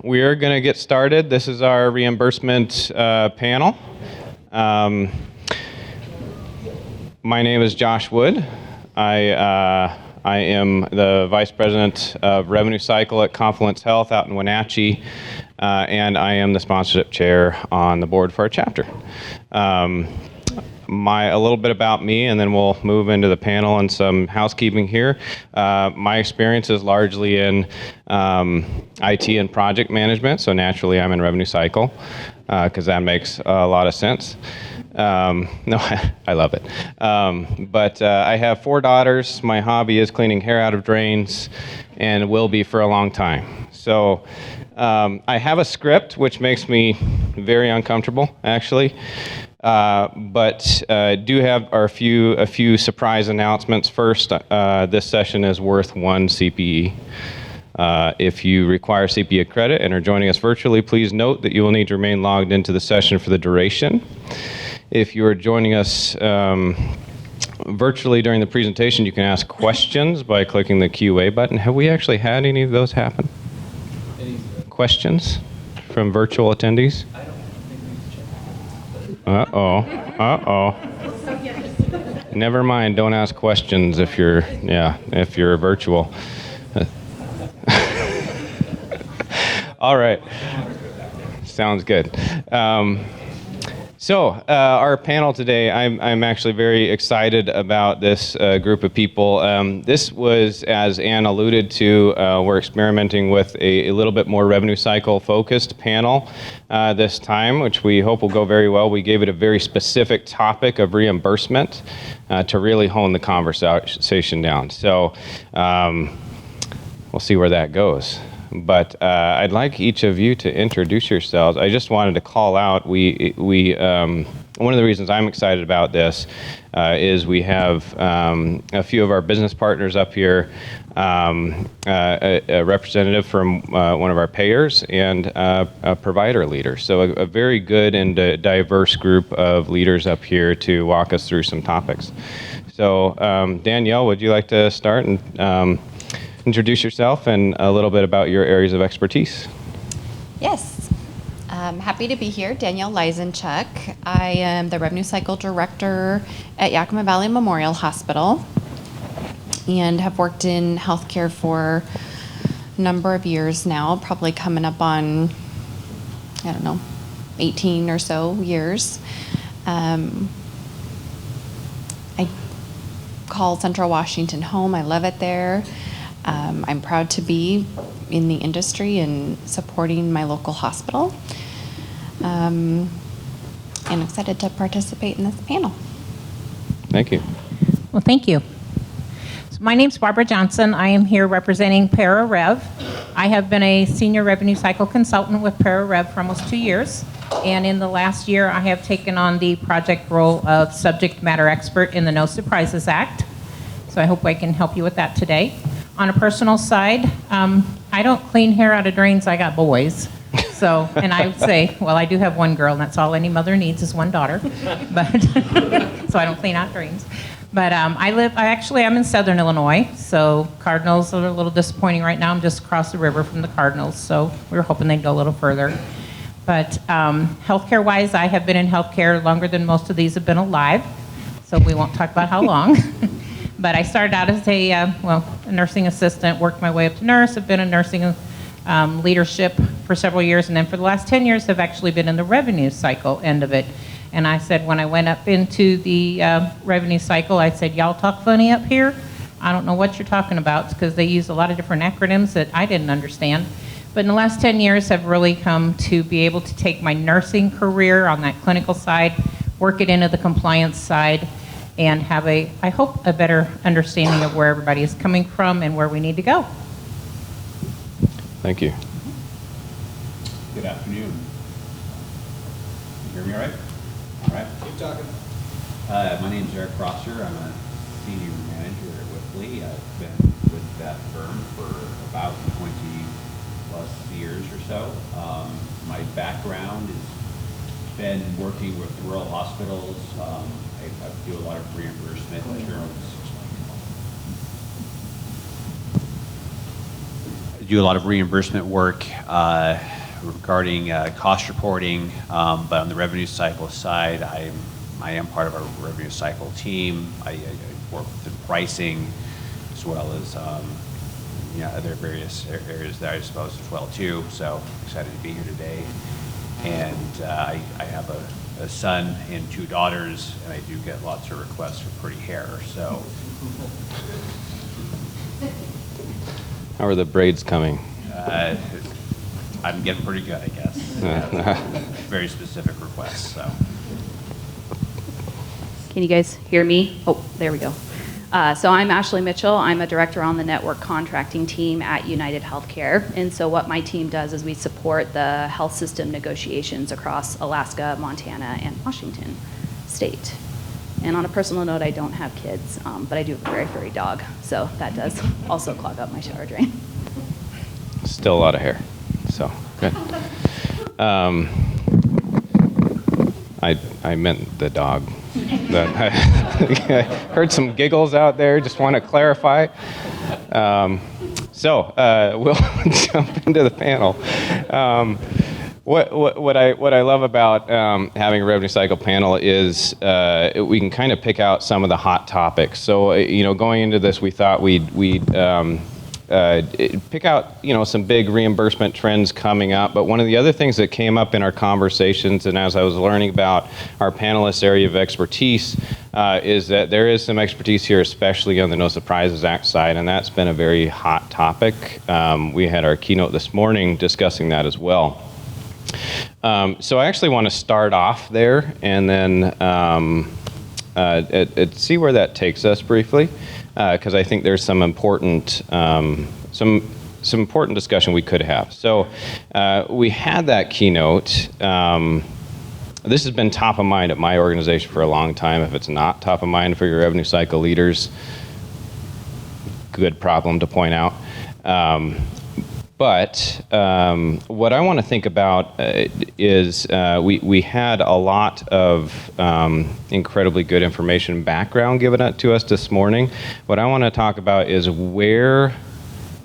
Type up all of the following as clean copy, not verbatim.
we are going to get started. This is our reimbursement panel. My name is Josh Wood. I am the Vice President of Revenue Cycle at Confluence Health out in Wenatchee, and I am the sponsorship chair on the board for our chapter. A little bit about me, and then we'll move into the panel and some housekeeping here. My experience is largely in IT and project management, so naturally I'm in revenue cycle because that makes a lot of sense. No, I love it. But I have 4 daughters. My hobby is cleaning hair out of drains, and will be for a long time. So I have a script, which makes me very uncomfortable, actually. But do have a few surprise announcements. First, this session is worth 1 CPE. If you require CPE credit and are joining us virtually, please note that you will need to remain logged into the session for the duration. If you are joining us virtually during the presentation, you can ask questions by clicking the QA button. Have we actually had any of those happen? Questions from virtual attendees? Uh-oh. Never mind, don't ask questions if you're virtual. All right. Sounds good. So our panel today, I'm actually very excited about this group of people. This was, as Ann alluded to, we're experimenting with a little bit more revenue cycle focused panel this time, which we hope will go very well. We gave it a very specific topic of reimbursement to really hone the conversation down. So we'll see where that goes. But I'd like each of you to introduce yourselves. I just wanted to call out, one of the reasons I'm excited about this is we have a few of our business partners up here, a representative from one of our payers, and a provider leader. So a very good and diverse group of leaders up here to walk us through some topics. So Danielle, would you like to start and introduce yourself and a little bit about your areas of expertise? Yes, I'm happy to be here. Danielle Lyzanchuk. I am the Revenue Cycle Director at Yakima Valley Memorial Hospital and have worked in healthcare for a number of years now, probably coming up on, 18 or so years. I call Central Washington home. I love it there. I'm proud to be in the industry and supporting my local hospital. And excited to participate in this panel. Thank you. Well, thank you. So my name's Barbara Johnson. I am here representing ParaRev. I have been a senior revenue cycle consultant with ParaRev for almost 2 years. And in the last year, I have taken on the project role of subject matter expert in the No Surprises Act. So I hope I can help you with that today. On a personal side, I don't clean hair out of drains, I got boys. So, and I would say, well, I do have 1 girl, and that's all any mother needs is 1 daughter. But so I don't clean out drains. But I'm in Southern Illinois, so Cardinals are a little disappointing right now. I'm just across the river from the Cardinals, so we were hoping they'd go a little further. But healthcare-wise, I have been in healthcare longer than most of these have been alive, so we won't talk about how long. But I started out as a nursing assistant, worked my way up to nurse. I've been in nursing leadership for several years, and then for the last 10 years have actually been in the revenue cycle end of it. And I said when I went up into the revenue cycle, I said, y'all talk funny up here? I don't know what you're talking about, because they use a lot of different acronyms that I didn't understand. But in the last 10 years, I've really come to be able to take my nursing career on that clinical side, work it into the compliance side, and have I hope, a better understanding of where everybody is coming from and where we need to go. Thank you. Good afternoon. You hear me all right? All right. Keep talking. My name is Erik Prosser. I'm a senior manager at WIPFLI. I've been with that firm for about 20 plus years or so. My background has been working with rural hospitals. I do a lot of reimbursement insurance. Do a lot of reimbursement work regarding cost reporting, but on the revenue cycle side, I am part of our revenue cycle team. I work with the pricing as well as other various areas that I suppose as well too. So excited to be here today. And I have a son and 2 daughters, and I do get lots of requests for pretty hair. So How are the braids coming? I'm getting pretty good, I guess. Very specific requests. So. Can you guys hear me? Oh, there we go. So I'm Ashley Mitchell. I'm a director on the network contracting team at United Healthcare. And so what my team does is we support the health system negotiations across Alaska, Montana, and Washington State. And on a personal note, I don't have kids, but I do have a very furry dog. So that does also clog up my shower drain. Still a lot of hair, so good. I meant the dog. I heard some giggles out there. Just want to clarify. So we'll jump into the panel. What I love about having a revenue cycle panel is we can kind of pick out some of the hot topics. So going into this, we thought we'd pick out some big reimbursement trends coming up. But one of the other things that came up in our conversations, and as I was learning about our panelists' area of expertise, is that there is some expertise here, especially on the No Surprises Act side, and that's been a very hot topic. We had our keynote this morning discussing that as well. So I actually want to start off there and then see where that takes us briefly, because I think there's some important some important discussion we could have. So we had that keynote. This has been top of mind at my organization for a long time. If it's not top of mind for your revenue cycle leaders, good problem to point out. But what I want to think about is we had a lot of incredibly good information background given to us this morning. What I want to talk about is where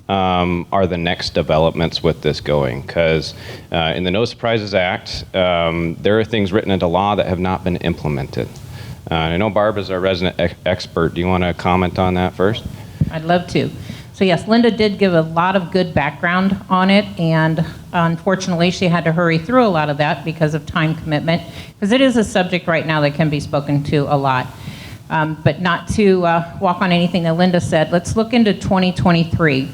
are the next developments with this going? Because in the No Surprises Act, there are things written into law that have not been implemented. I know Barb is our resident expert. Do you want to comment on that first? I'd love to. So yes, Linda did give a lot of good background on it, and unfortunately she had to hurry through a lot of that because of time commitment, because it is a subject right now that can be spoken to a lot. But not to walk on anything that Linda said, let's look into 2023.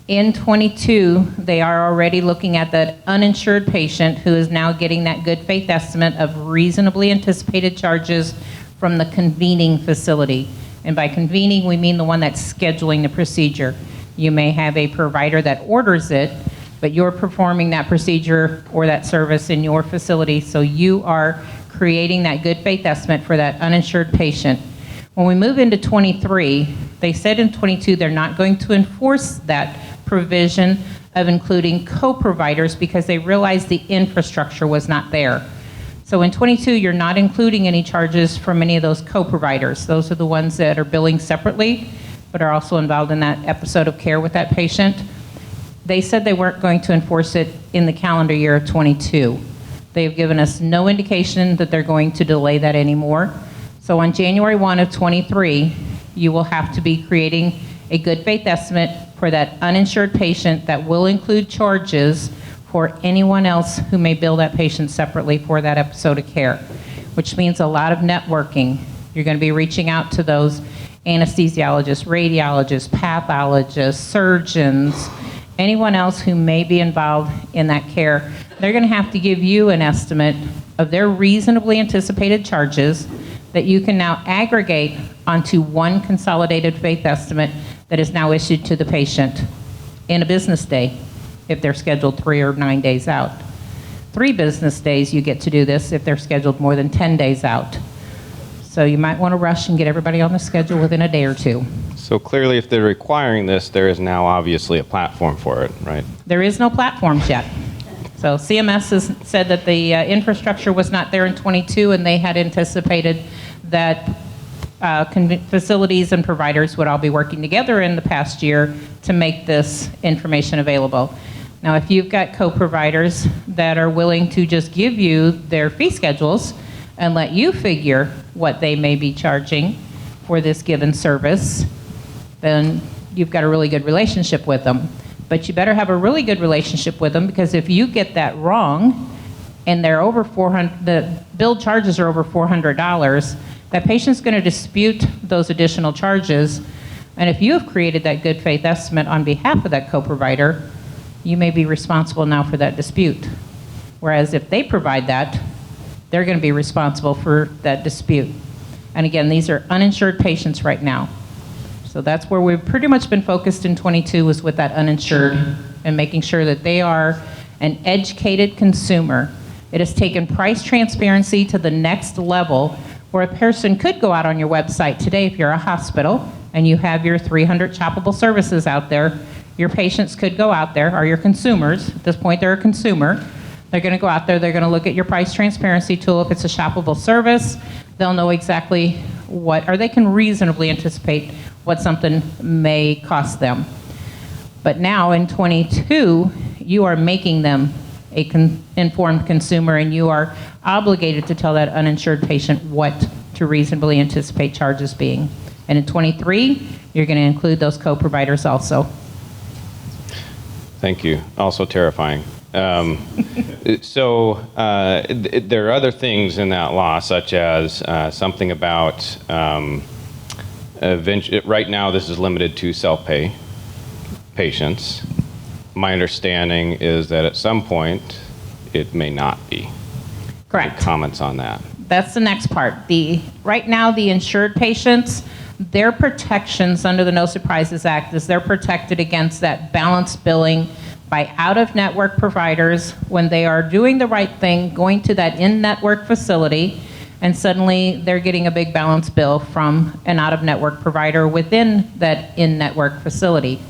In 22, they are already looking at that uninsured patient who is now getting that good faith estimate of reasonably anticipated charges from the convening facility. And by convening, we mean the one that's scheduling the procedure. You may have a provider that orders it, but you're performing that procedure or that service in your facility, so you are creating that good faith estimate for that uninsured patient. When we move into 23, they said in 22 they're not going to enforce that provision of including co-providers because they realized the infrastructure was not there. So in 22, you're not including any charges from any of those co-providers. Those are the ones that are billing separately, but are also involved in that episode of care with that patient. They said they weren't going to enforce it in the calendar year of 22. They have given us no indication that they're going to delay that anymore. So on January 1 of 23, you will have to be creating a good faith estimate for that uninsured patient that will include charges for anyone else who may bill that patient separately for that episode of care, which means a lot of networking. You're going to be reaching out to those anesthesiologists, radiologists, pathologists, surgeons, anyone else who may be involved in that care. They're going to have to give you an estimate of their reasonably anticipated charges that you can now aggregate onto one consolidated faith estimate that is now issued to the patient in a business day, if they're scheduled 3 or 9 days out. 3 business days you get to do this if they're scheduled more than 10 days out. So you might want to rush and get everybody on the schedule within a day or 2. So clearly, if they're requiring this, there is now obviously a platform for it, right? There is no platforms yet. So CMS has said that the infrastructure was not there in 22, and they had anticipated that facilities and providers would all be working together in the past year to make this information available. Now, if you've got co-providers that are willing to just give you their fee schedules and let you figure what they may be charging for this given service, then you've got a really good relationship with them. But you better have a really good relationship with them, because if you get that wrong and they're over $400, the billed charges are over $400, that patient's going to dispute those additional charges. And if you have created that good faith estimate on behalf of that co-provider, you may be responsible now for that dispute. Whereas if they provide that, they're going to be responsible for that dispute. And again, these are uninsured patients right now. So that's where we've pretty much been focused in 22, is with that uninsured and making sure that they are an educated consumer. It has taken price transparency to the next level, where a person could go out on your website today if you're a hospital and you have your 300 shoppable services out there. Your patients could go out there, or your consumers, at this point they're a consumer, they're going to go out there, they're going to look at your price transparency tool. If it's a shoppable service, they'll know exactly what, or they can reasonably anticipate what something may cost them. But now in 22, you are making them a informed consumer, and you are obligated to tell that uninsured patient what to reasonably anticipate charges being. And in 23, you're going to include those co-providers also. Thank you. Also terrifying. So there are other things in that law, such as something about right now this is limited to self-pay patients. My understanding is that at some point it may not be. Correct. Any comments on that? That's the next part. Right now, the insured patients, their protections under the No Surprises Act is they're protected against that balanced billing by out-of-network providers when they are doing the right thing, going to that in-network facility, and suddenly they're getting a big balance bill from an out-of-network provider within that in-network facility.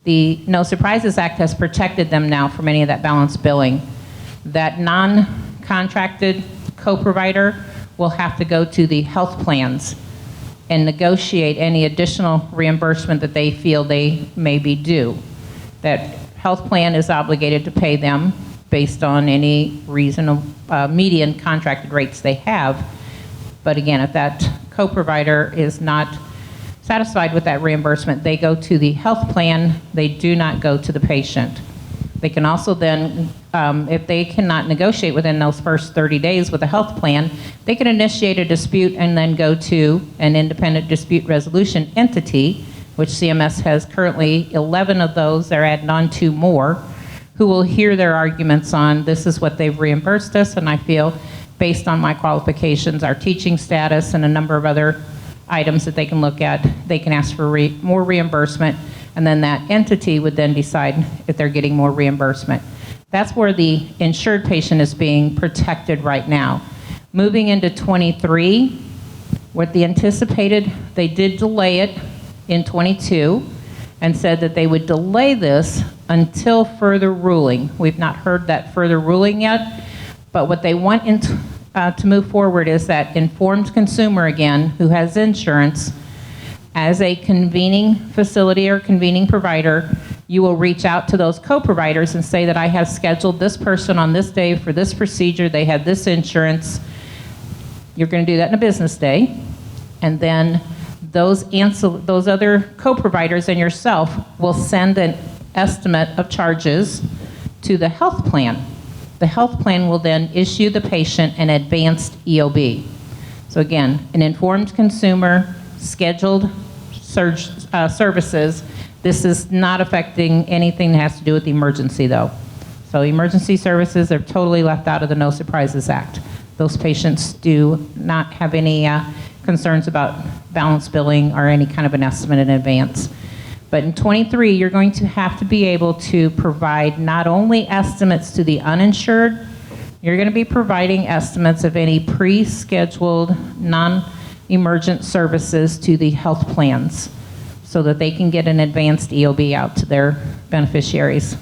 The No Surprises Act has protected them now from any of that balance billing. That non-contracted co-provider will have to go to the health plans and negotiate any additional reimbursement that they feel they may be due. That health plan is obligated to pay them based on any reasonable median contracted rates they have. But again, if that co-provider is not satisfied with that reimbursement, they go to the health plan, they do not go to the patient. They can also then, if they cannot negotiate within those first 30 days with a health plan, they can initiate a dispute and then go to an independent dispute resolution entity, which CMS has currently 11 of those. They're adding on 2 more, who will hear their arguments on this is what they've reimbursed us, and I feel based on my qualifications, our teaching status, and a number of other items that they can look at, they can ask for more reimbursement, and then that entity would then decide if they're getting more reimbursement. That's where the insured patient is being protected right now. Moving into 23, what the anticipated, they did delay it in 22 and said that they would delay this until further ruling. We've not heard that further ruling yet, but what they want to move forward is that informed consumer, again, who has insurance, as a convening facility or convening provider, you will reach out to those co-providers and say that I have scheduled this person on this day for this procedure, they had this insurance. You're going to do that in a business day. And then those other co-providers and yourself will send an estimate of charges to the health plan. The health plan will then issue the patient an advanced EOB. So again, an informed consumer, scheduled services. This is not affecting anything that has to do with the emergency, though. So emergency services are totally left out of the No Surprises Act. Those patients do not have any concerns about balance billing or any kind of an estimate in advance. But in 23, you're going to have to be able to provide not only estimates to the uninsured, you're going to be providing estimates of any pre-scheduled non-emergent services to the health plans so that they can get an advanced EOB out to their beneficiaries.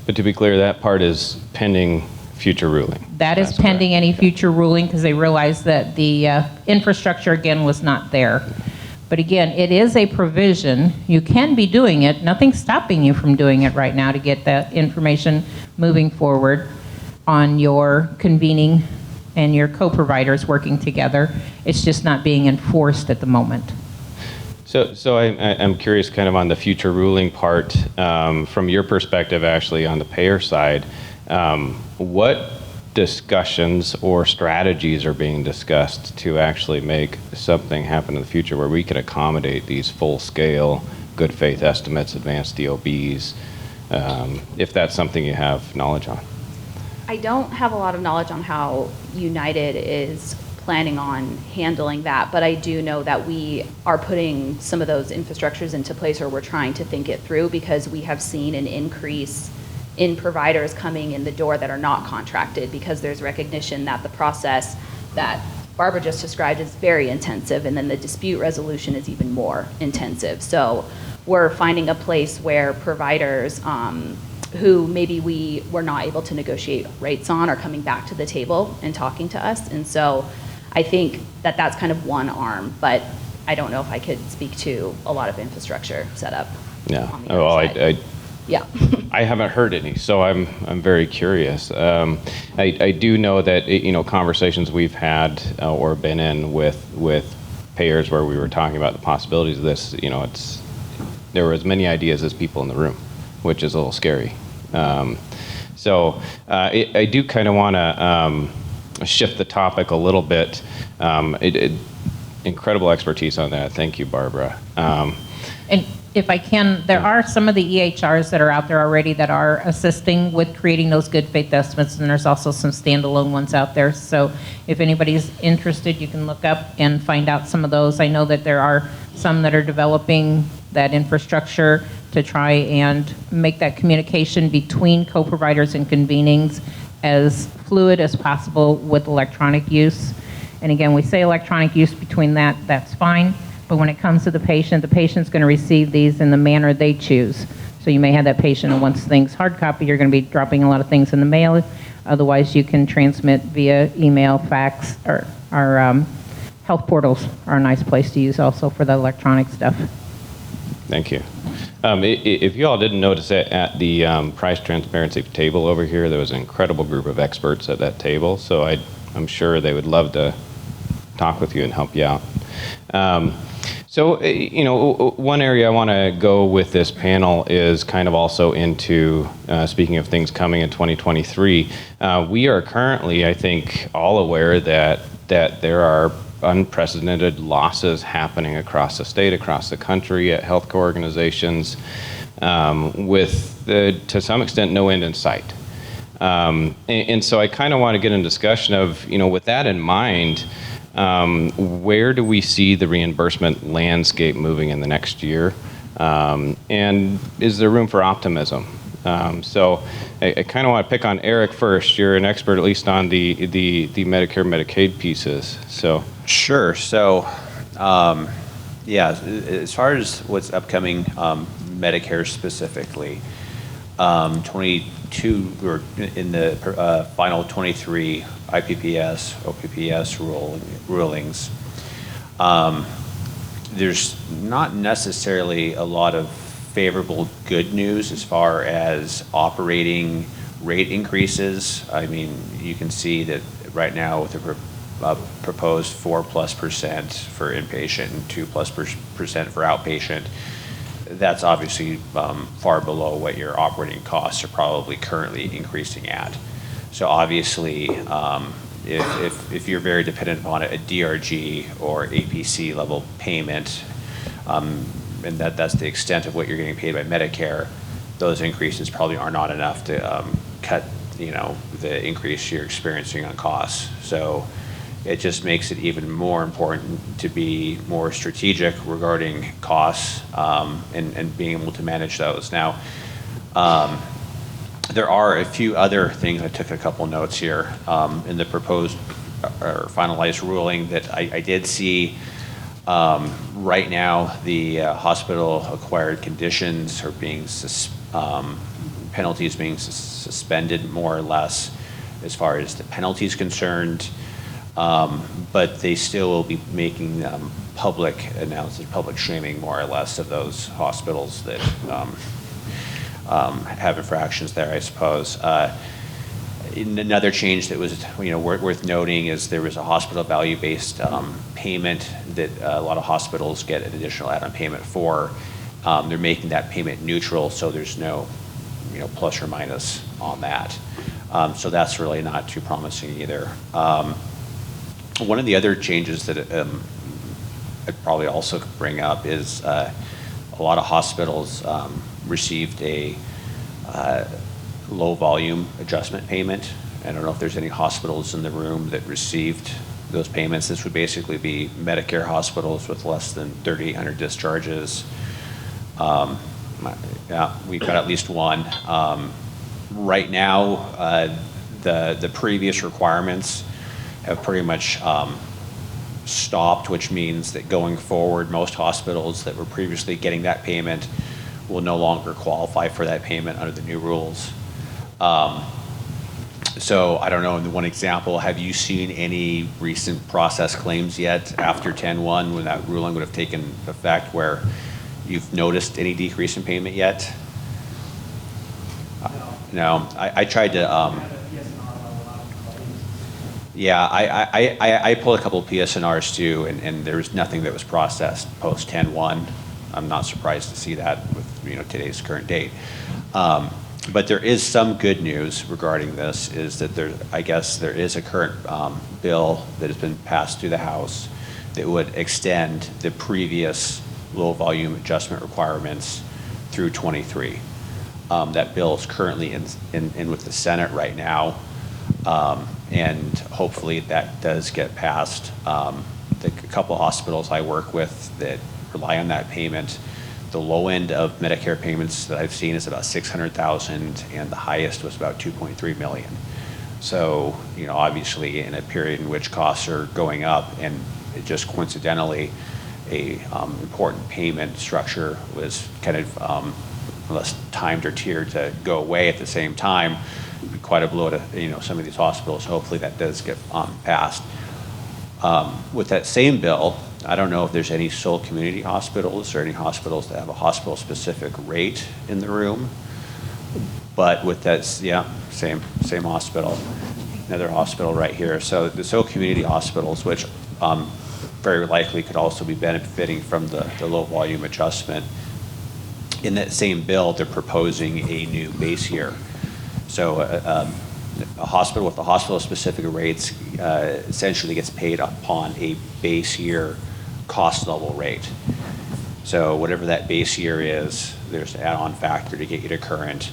But to be clear, that part is pending future ruling. That is pending any future ruling, because they realized that the infrastructure, again, was not there. But again, it is a provision. You can be doing it. Nothing's stopping you from doing it right now to get that information moving forward on your convening and your co-providers working together. It's just not being enforced at the moment. So I'm curious kind of on the future ruling part, from your perspective actually on the payer side, what discussions or strategies are being discussed to actually make something happen in the future where we can accommodate these full-scale good faith estimates, advanced DOBs, if that's something you have knowledge on? I don't have a lot of knowledge on how United is planning on handling that, but I do know that we are putting some of those infrastructures into place, or we're trying to think it through, because we have seen an increase in providers coming in the door that are not contracted, because there's recognition that the process that Barbara just described is very intensive, and then the dispute resolution is even more intensive. So we're finding a place where providers who maybe we were not able to negotiate rates on are coming back to the table and talking to us. And so I think that that's kind of one arm, but I don't know if I could speak to a lot of infrastructure set up. Yeah. On the other side. Yeah. I haven't heard any, so I'm very curious. I do know that conversations we've had or been in with payers where we were talking about the possibilities of this. There were as many ideas as people in the room, which is a little scary. So I do kind of want to shift the topic a little bit. Incredible expertise on that. Thank you, Barbara. And if I can, there are some of the EHRs that are out there already that are assisting with creating those good faith estimates, and there's also some standalone ones out there. So if anybody's interested, you can look up and find out some of those. I know that there are some that are developing that infrastructure to try and make that communication between co-providers and convenings as fluid as possible with electronic use. And again, we say electronic use between that's fine. But when it comes to the patient's going to receive these in the manner they choose. So you may have that patient who wants things hard copy. You're going to be dropping a lot of things in the mail. Otherwise, you can transmit via email, fax, or our health portals are a nice place to use also for the electronic stuff. Thank you. If you all didn't notice it, at the price transparency table over here, there was an incredible group of experts at that table. So I'm sure they would love to talk with you and help you out. So, one area I want to go with this panel is kind of also into, speaking of things coming in 2023, we are currently, I think, all aware that there are unprecedented losses happening across the state, across the country, at healthcare organizations, with, to some extent, no end in sight. And so I kind of want to get in discussion of, with that in mind, where do we see the reimbursement landscape moving in the next year? And is there room for optimism? So I kind of want to pick on Erik first. You're an expert, at least on the Medicare, Medicaid pieces. So Sure. So, as far as what's upcoming, Medicare specifically, 22 or in the final 23 IPPS, OPPS rulings, there's not necessarily a lot of favorable good news as far as operating rate increases. I mean, you can see that right now with the proposed 4+% for inpatient and 2+% for outpatient, that's obviously far below what your operating costs are probably currently increasing at. So obviously, if you're very dependent upon a DRG or APC level payment, and that's the extent of what you're getting paid by Medicare, those increases probably are not enough to cut, the increase you're experiencing on costs. So it just makes it even more important to be more strategic regarding costs and being able to manage those. Now, there are a few other things. I took a couple notes here in the proposed or finalized ruling that I did see. Right now, the hospital acquired conditions are being penalties being suspended more or less as far as the penalty is concerned. But they still will be making public announcements, public shaming more or less of those hospitals that have infractions there, I suppose. Another change that was, worth noting is there was a hospital value-based payment that a lot of hospitals get an additional add-on payment for. They're making that payment neutral, so there's no, plus or minus on that. So that's really not too promising either. One of the other changes that I'd probably also bring up is a lot of hospitals received a low volume adjustment payment. I don't know if there's any hospitals in the room that received those payments. This would basically be Medicare hospitals with less than 3,800 discharges. Yeah, we've got at least one. Right now, the previous requirements have pretty much stopped, which means that going forward, most hospitals that were previously getting that payment will no longer qualify for that payment under the new rules. So I don't know, in one example, have you seen any recent process claims yet after 10/1 when that ruling would have taken effect where you've noticed any decrease in payment yet? No. I tried to, yeah, I pulled a couple of PSNRs too, and there was nothing that was processed post 10/1. I'm not surprised to see that with today's current date. But there is some good news regarding this, is that I guess there is a current bill that has been passed through the House that would extend the previous low volume adjustment requirements through 23. That bill is currently in with the Senate right now, and hopefully that does get passed. A couple of hospitals I work with that rely on that payment, the low end of Medicare payments that I've seen is about $600,000, and the highest was about $2.3 million. So, obviously in a period in which costs are going up, and it just coincidentally, a important payment structure was kind of less timed or tiered to go away at the same time, quite a blow to some of these hospitals. Hopefully that does get passed. With that same bill, I don't know if there's any sole community hospitals or any hospitals that have a hospital-specific rate in the room, but with that, yeah, same hospital, another hospital right here. So the sole community hospitals, which very likely could also be benefiting from the low volume adjustment, in that same bill, they're proposing a new base year. So a hospital with the hospital-specific rates essentially gets paid upon a base year cost level rate. So whatever that base year is, there's an add-on factor to get you to current,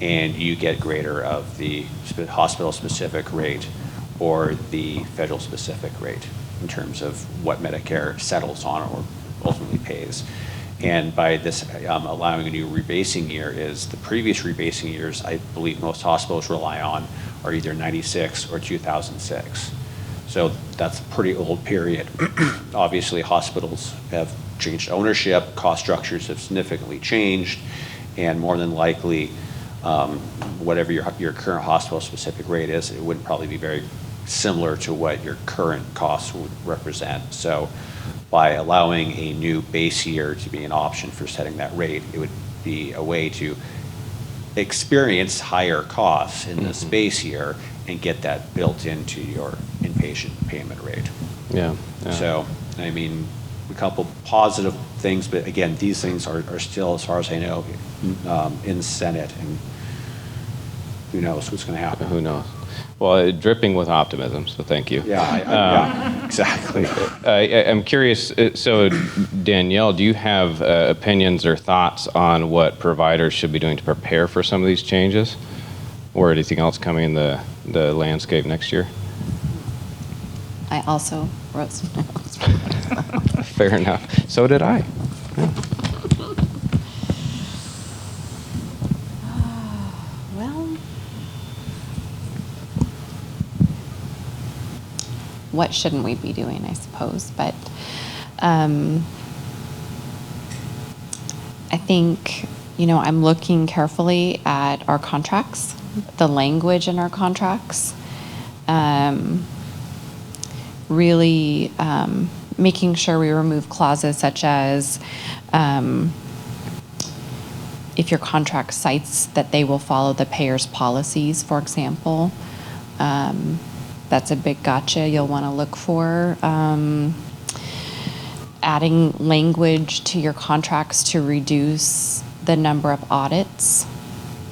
and you get greater of the hospital-specific rate or the federal-specific rate in terms of what Medicare settles on or ultimately pays. And by this allowing a new rebasing year, is the previous rebasing years I believe most hospitals rely on are either 96 or 2006. So that's a pretty old period. Obviously hospitals have changed ownership, cost structures have significantly changed, and more than likely whatever your current hospital specific rate is, it wouldn't probably be very similar to what your current costs would represent. So by allowing a new base year to be an option for setting that rate, it would be a way to experience higher costs in this base year and get that built into your inpatient payment rate. Yeah. So, I mean, a couple positive things, but again, these things are still, as far as I know, in Senate, and who knows what's going to happen. Who knows? Well, dripping with optimism, so thank you. Yeah, exactly. I'm curious, so Danielle, do you have opinions or thoughts on what providers should be doing to prepare for some of these changes? Or anything else coming in the landscape next year? I also wrote some notes. Fair enough. So did I. Yeah. Well, what shouldn't we be doing, I suppose, but I think, I'm looking carefully at our contracts, the language in our contracts. really making sure we remove clauses such as if your contract cites that they will follow the payer's policies, for example. That's a big gotcha you'll want to look for. Adding language to your contracts to reduce the number of audits,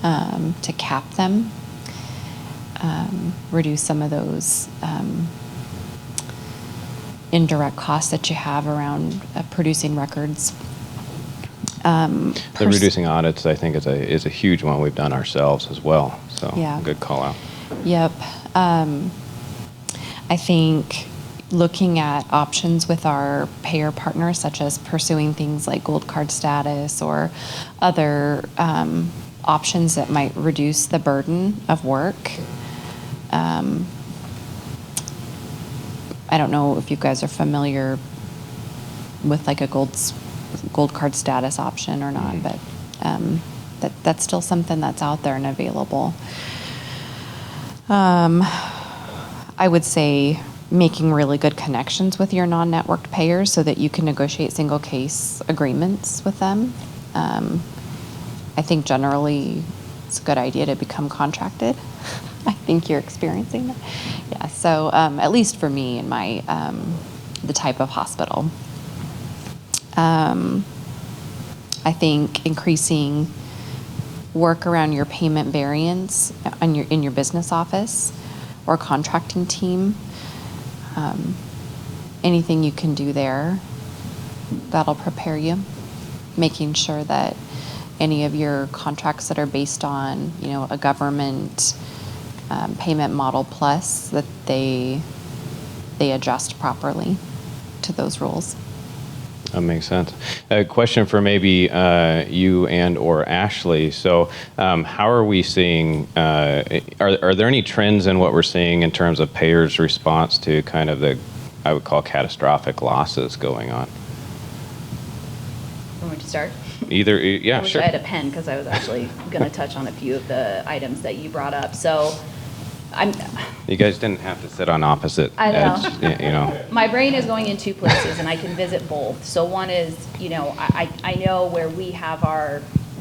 to cap them, reduce some of those indirect costs that you have around producing records. The reducing audits, I think, is a huge one we've done ourselves as well. So Yeah. good call out. Yep. I think looking at options with our payer partners, such as pursuing things like gold card status or other options that might reduce the burden of work. I don't know if you guys are familiar with like a gold card status option or not, but that's still something that's out there and available. I would say making really good connections with your non-networked payers so that you can negotiate single case agreements with them. I think generally it's a good idea to become contracted. I think you're experiencing that. Yeah, so at least for me and my, the type of hospital. I think increasing work around your payment variance in your business office or contracting team. Anything you can do there, that'll prepare you. Making sure that any of your contracts that are based on, a government payment model plus, that they adjust properly to those rules. That makes sense. A question for maybe you and or Ashley. So how are we seeing, are there any trends in what we're seeing in terms of payers' response to kind of the, I would call catastrophic losses going on? Want me to start? Either, yeah, I wish sure. I had a pen because I was actually going to touch on a few of the items that you brought up. So You guys didn't have to sit on opposite I know. edge, My brain is going in two places, and I can visit both. So one is, I know where we have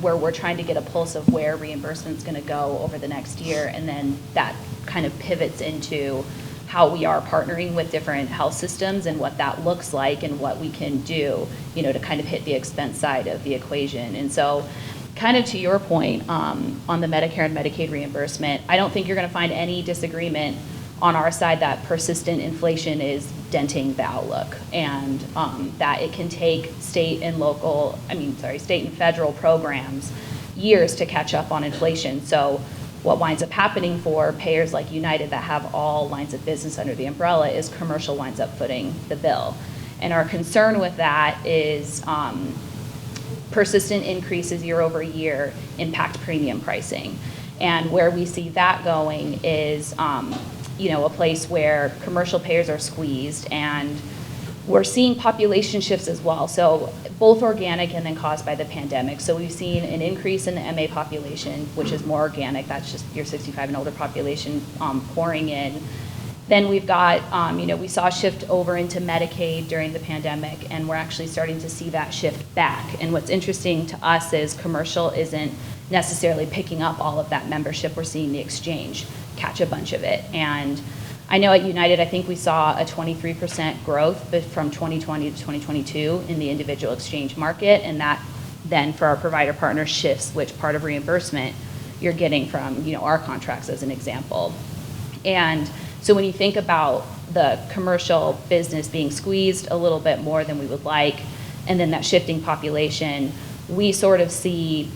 where we're trying to get a pulse of where reimbursement's going to go over the next year, and then that kind of pivots into how we are partnering with different health systems and what that looks like and what we can do, to kind of hit the expense side of the equation. And so kind of to your point on the Medicare and Medicaid reimbursement, I don't think you're going to find any disagreement on our side that persistent inflation is denting the outlook, and that it can take state and federal programs years to catch up on inflation. So what winds up happening for payers like United that have all lines of business under the umbrella is commercial winds up footing the bill. And our concern with that is persistent increases year over year impact premium pricing. And where we see that going is, a place where commercial payers are squeezed, and we're seeing population shifts as well. So both organic and then caused by the pandemic. So we've seen an increase in the MA population, which is more organic. That's just your 65 and older population pouring in. Then we've got, we saw a shift over into Medicaid during the pandemic, and we're actually starting to see that shift back. And what's interesting to us is commercial isn't necessarily picking up all of that membership. We're seeing the exchange catch a bunch of it. And I know at United, I think we saw a 23% growth from 2020 to 2022 in the individual exchange market, and that then for our provider partners shifts which part of reimbursement you're getting from, our contracts as an example. And so when you think about the commercial business being squeezed a little bit more than we would like, and then that shifting population, we sort of see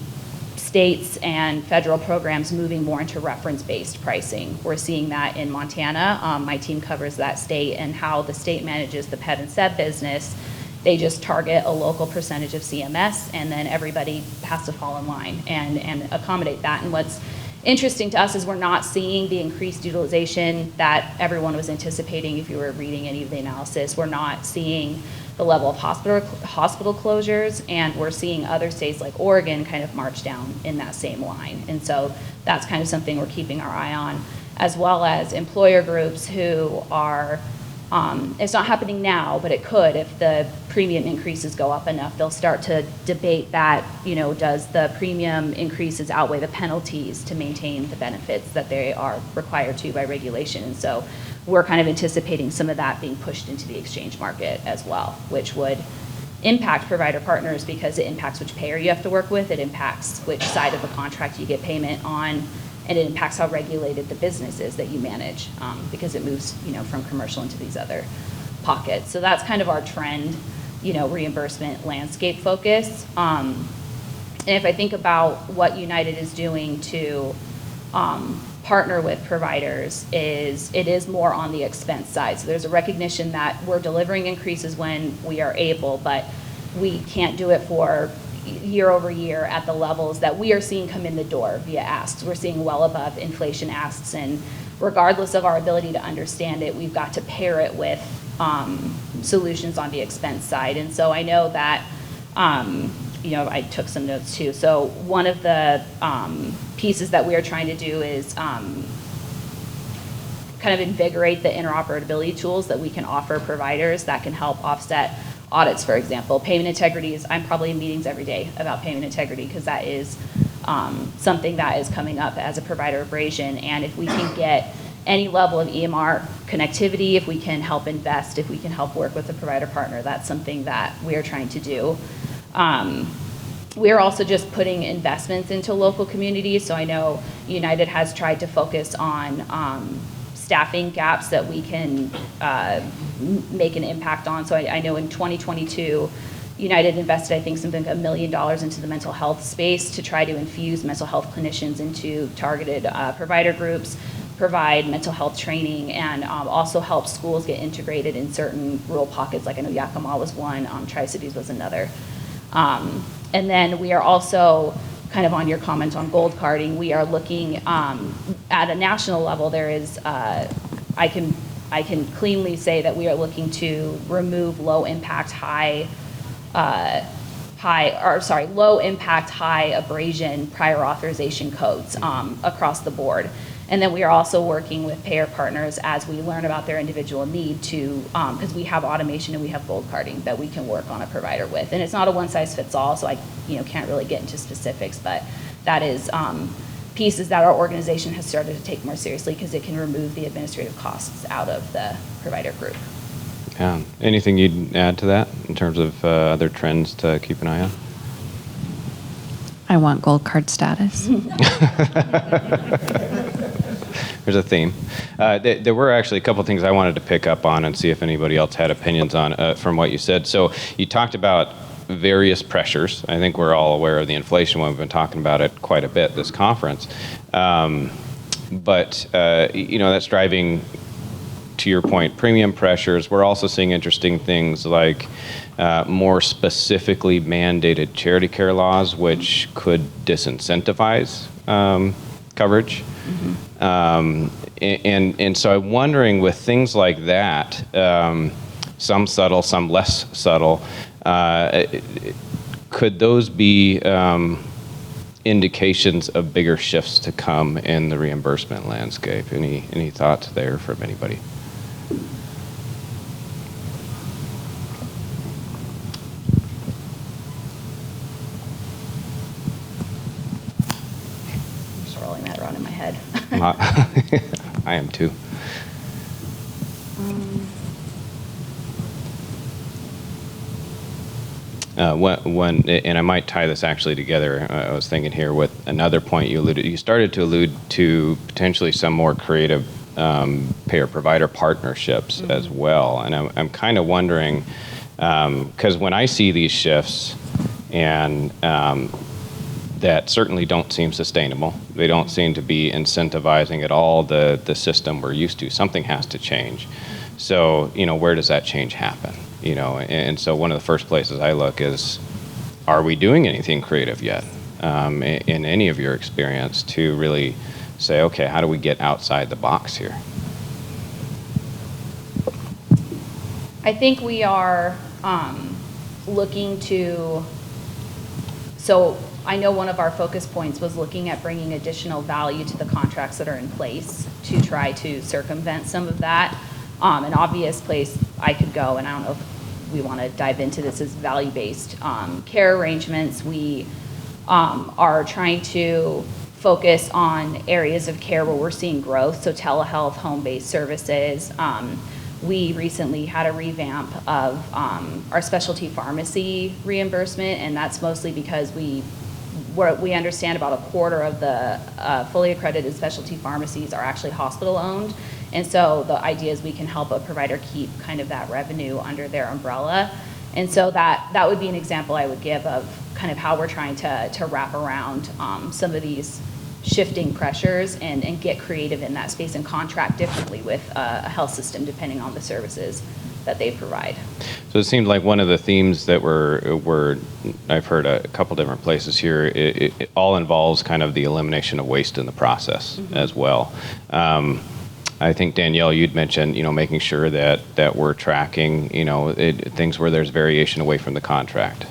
states and federal programs moving more into reference-based pricing. We're seeing that in Montana. My team covers that state, and how the state manages the ped and seb business. They just target a local percentage of CMS, and then everybody has to fall in line and accommodate that. And what's interesting to us is we're not seeing the increased utilization that everyone was anticipating if you were reading any of the analysis. We're not seeing the level of hospital closures, and we're seeing other states like Oregon kind of march down in that same line. And so that's kind of something we're keeping our eye on, as well as employer groups who are It's not happening now, but it could if the premium increases go up enough. They'll start to debate that, does the premium increases outweigh the penalties to maintain the benefits that they are required to by regulation? And so we're kind of anticipating some of that being pushed into the exchange market as well, which would impact provider partners because it impacts which payer you have to work with, it impacts which side of the contract you get payment on, and it impacts how regulated the business is that you manage because it moves, from commercial into these other pockets. So that's kind of our trend, reimbursement landscape focus. And if I think about what United is doing to partner with providers, it is more on the expense side. So there's a recognition that we're delivering increases when we are able, but we can't do it for year over year at the levels that we are seeing come in the door via asks. We're seeing well above inflation asks, and regardless of our ability to understand it, we've got to pair it with solutions on the expense side. And so I know that, I took some notes too. So one of the pieces that we are trying to do is kind of invigorate the interoperability tools that we can offer providers that can help offset audits, for example. Payment integrity is, I'm probably in meetings every day about payment integrity because that is something that is coming up as a provider abrasion. And if we can get any level of EMR connectivity, if we can help invest, if we can help work with a provider partner, that's something that we are trying to do. We are also just putting investments into local communities. So I know United has tried to focus on staffing gaps that we can make an impact on. So I know in 2022, United invested, I think, something like $1 million into the mental health space to try to infuse mental health clinicians into targeted provider groups, provide mental health training, and also help schools get integrated in certain rural pockets. Like I know Yakima was one, Tri-Cities was another. And then we are also, kind of on your comment on gold carding, we are looking at a national level. There is, I can cleanly say that we are looking to remove low impact, high abrasion prior authorization codes across the board. And then we are also working with payer partners as we learn about their individual need to, because we have automation and we have gold carding that we can work on a provider with. And it's not a one size fits all, so I can't really get into specifics, but that is pieces that our organization has started to take more seriously because it can remove the administrative costs out of the provider group. Yeah. Anything you'd add to that in terms of other trends to keep an eye on? I want gold card status. There's a theme. There were actually a couple things I wanted to pick up on and see if anybody else had opinions on from what you said. So you talked about various pressures. I think we're all aware of the inflation one. We've been talking about it quite a bit this conference. But that's driving, to your point, premium pressures. We're also seeing interesting things like more specifically mandated charity care laws, which could disincentivize coverage. Mm-hmm. And so I'm wondering, with things like that, some subtle, some less subtle, could those be indications of bigger shifts to come in the reimbursement landscape? Any thoughts there from anybody? Rolling that around in my head. I am too. And I might tie this actually together. I was thinking here with another point you started to allude to potentially some more creative payer-provider partnerships mm-hmm. as well. And I'm kind of wondering, because when I see these shifts, and that certainly don't seem sustainable. They don't seem to be incentivizing at all the system we're used to. Something has to change. So, where does that change happen? And so one of the first places I look is, are we doing anything creative yet in any of your experience to really say, okay, how do we get outside the box here? I think we are looking to, so I know one of our focus points was looking at bringing additional value to the contracts that are in place to try to circumvent some of that. An obvious place I could go, and I don't know if we want to dive into this, is value-based care arrangements. We are trying to focus on areas of care where we're seeing growth, so telehealth, home-based services. We recently had a revamp of our specialty pharmacy reimbursement, and that's mostly because we understand about a quarter of the fully accredited specialty pharmacies are actually hospital-owned. And so the idea is we can help a provider keep kind of that revenue under their umbrella. And so that would be an example I would give of kind of how we're trying to wrap around some of these shifting pressures and get creative in that space and contract differently with a health system depending on the services that they provide. So it seemed like one of the themes that I've heard a couple different places here, it all involves kind of the elimination of waste in the process as well. I think, Danielle, you'd mentioned, making sure that we're tracking, things where there's variation away from the contract,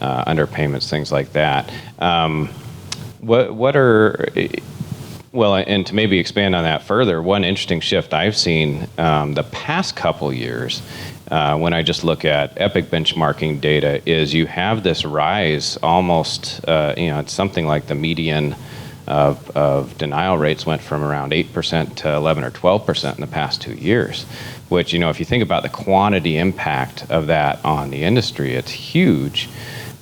underpayments, things like that. Well, and to maybe expand on that further, one interesting shift I've seen the past couple years when I just look at Epic benchmarking data is you have this rise almost, it's something like the median of denial rates went from around 8% to 11 or 12% in the past 2 years, which, if you think about the quantity impact of that on the industry, it's huge.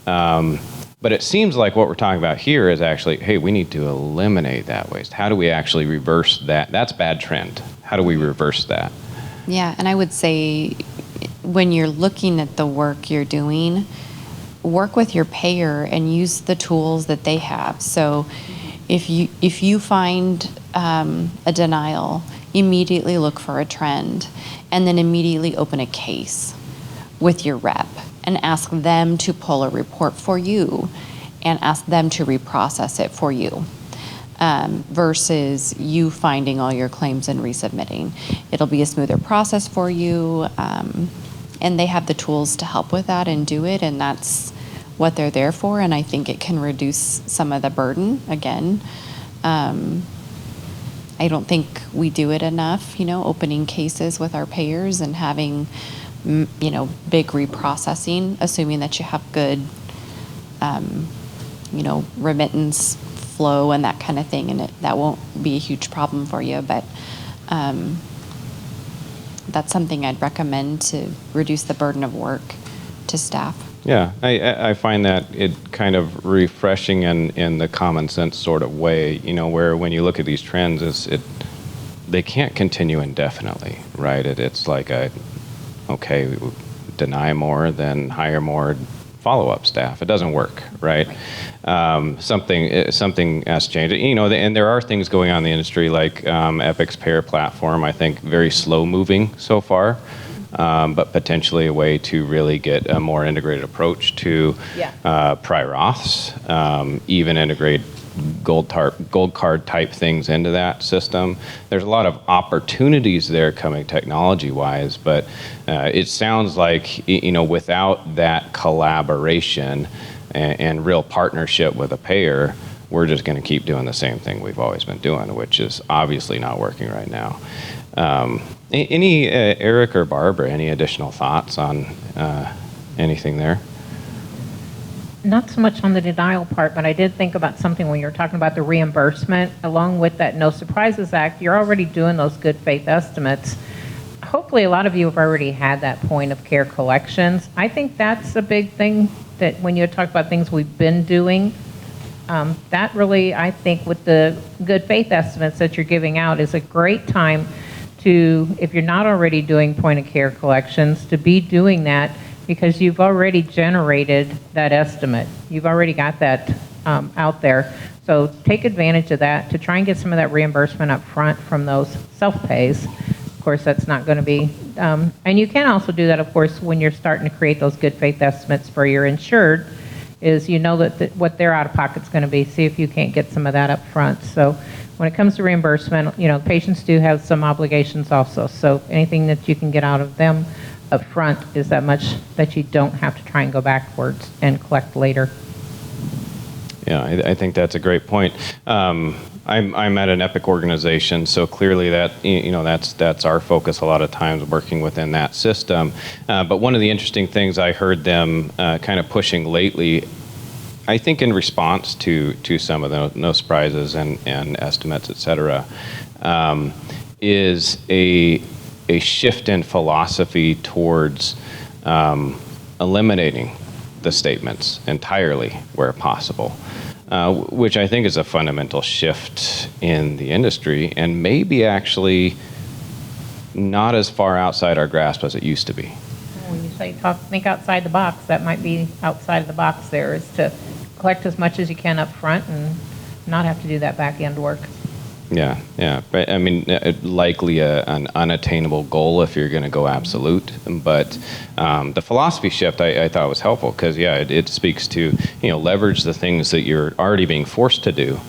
But it seems like what we're talking about here is actually, hey, we need to eliminate that waste. How do we actually reverse that? That's a bad trend. How do we reverse that? Yeah, and I would say when you're looking at the work you're doing, work with your payer and use the tools that they have. So if you find a denial, immediately look for a trend and then immediately open a case with your rep and ask them to pull a report for you and ask them to reprocess it for you versus you finding all your claims and resubmitting. It'll be a smoother process for you, and they have the tools to help with that and do it, and that's what they're there for, and I think it can reduce some of the burden. Again, I don't think we do it enough, opening cases with our payers and having big reprocessing, assuming that you have good, remittance flow and that kind of thing, and that won't be a huge problem for you. But that's something I'd recommend to reduce the burden of work to staff. Yeah, I find that it kind of refreshing in the common sense sort of way, where when you look at these trends, they can't continue indefinitely, right? It's like okay, deny more, then hire more follow-up staff. It doesn't work, right? Something has changed. And there are things going on in the industry like Epic's payer platform, I think very slow-moving so far, but potentially a way to really get a more integrated approach to prior auths, even integrate gold card type things into that system. There's a lot of opportunities there coming technology-wise, but it sounds like without that collaboration and real partnership with a payer, we're just going to keep doing the same thing we've always been doing, which is obviously not working right now. Any Erik or Barbara, any additional thoughts on anything there? Not so much on the denial part, but I did think about something when you were talking about the reimbursement. Along with that No Surprises Act, you're already doing those good faith estimates. Hopefully a lot of you have already had that point of care collections. I think that's a big thing that when you talk about things we've been doing, that really, I think with the good faith estimates that you're giving out is a great time to, if you're not already doing point of care collections, to be doing that because you've already generated that estimate. You've already got that out there. So take advantage of that to try and get some of that reimbursement up front from those self-pays. Of course, that's not going to be, and you can also do that, of course, when you're starting to create those good faith estimates for your insured, is that what their out-of-pocket's going to be. See if you can't get some of that up front. So when it comes to reimbursement, patients do have some obligations also. So anything that you can get out of them up front is that much that you don't have to try and go backwards and collect later. Yeah, I think that's a great point. I'm at an Epic organization, so clearly that that's our focus a lot of times, working within that system. But one of the interesting things I heard them kind of pushing lately, I think in response to some of the no surprises and estimates, et cetera, is a shift in philosophy towards eliminating the statements entirely where possible, which I think is a fundamental shift in the industry and maybe actually not as far outside our grasp as it used to be. When you say think outside the box, that might be outside of the box there, is to collect as much as you can up front and not have to do that back end work. Yeah. But I mean, likely an unattainable goal if you're going to go absolute. But the philosophy shift I thought was helpful because, it speaks to, leverage the things that you're already being forced to do,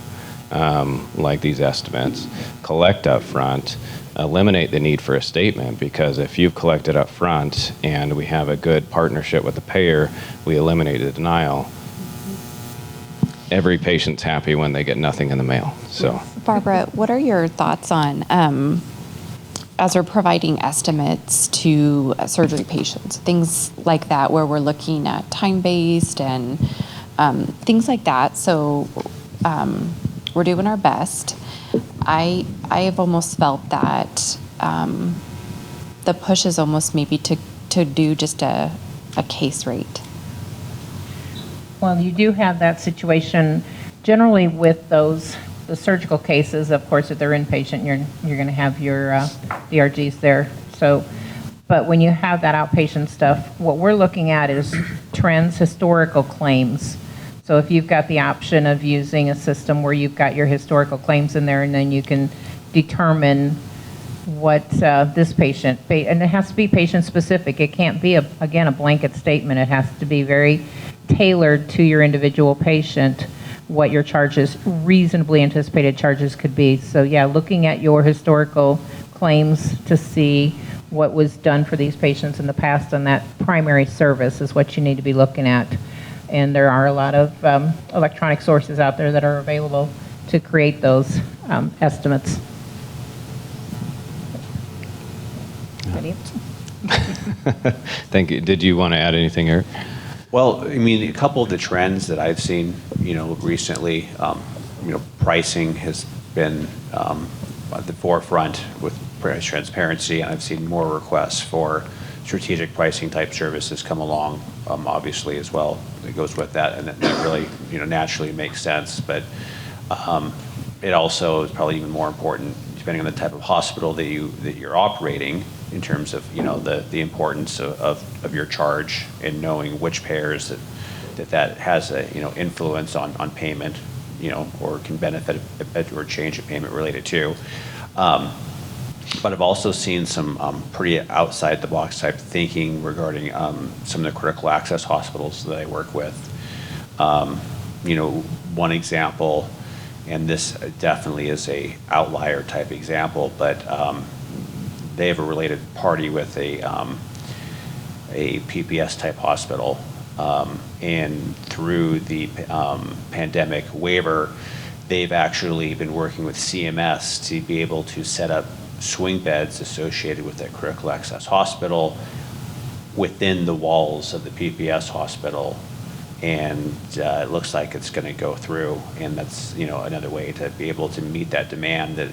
like these estimates, collect up front, eliminate the need for a statement, because if you've collected up front and we have a good partnership with the payer, we eliminate the denial. Every patient's happy when they get nothing in the mail. So, Barbara, what are your thoughts on, as we're providing estimates to surgery patients, things like that, where we're looking at time-based and things like that? So we're doing our best. I have almost felt that the push is almost maybe to do just a case rate. Well, you do have that situation generally with the surgical cases. Of course, if they're inpatient, you're going to have your DRGs there. So, but when you have that outpatient stuff, what we're looking at is trends, historical claims. So if you've got the option of using a system where you've got your historical claims in there, and then you can determine what this patient, and it has to be patient specific. It can't be, again, a blanket statement. It has to be very tailored to your individual patient, what your charges, reasonably anticipated charges could be. So looking at your historical claims to see what was done for these patients in the past on that primary service is what you need to be looking at. And there are a lot of electronic sources out there that are available to create those estimates. Thank you. Did you want to add anything, Eric? Well, I mean, a couple of the trends that I've seen, recently, pricing has been at the forefront with price transparency, and I've seen more requests for strategic pricing type services come along, obviously as well. It goes with that, and that really, naturally makes sense. But it also is probably even more important, depending on the type of hospital that you're operating, in terms of the importance of your charge and knowing which payers that has a influence on payment, or can benefit or change a payment related to. But I've also seen some pretty outside the box type thinking regarding some of the critical access hospitals that I work with. One example, and this definitely is a outlier type example, but they have a related party with a PPS type hospital, and through the pandemic waiver, they've actually been working with CMS to be able to set up swing beds associated with that critical access hospital within the walls of the PPS hospital, and it looks like it's going to go through, and that's another way to be able to meet that demand that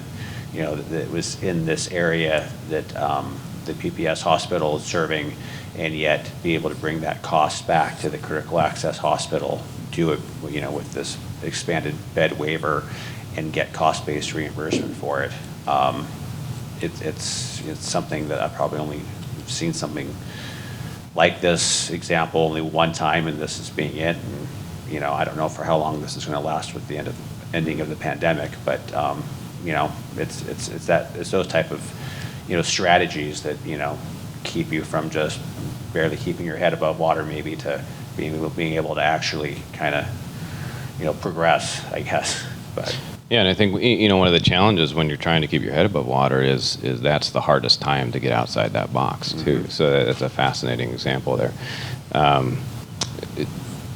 that was in this area that the PPS hospital is serving, and yet be able to bring that cost back to the critical access hospital, do it with this expanded bed waiver, and get cost-based reimbursement for it. It's something that I've probably only seen something like this example only one time, and this is being it. And I don't know for how long this is going to last with the ending of the pandemic, but it's those type of strategies that keep you from just barely keeping your head above water, maybe, to being able to actually kind of progress, I guess. But Yeah, and I think one of the challenges when you're trying to keep your head above water is that's the hardest time to get outside that box too. Mm-hmm. So that's a fascinating example there.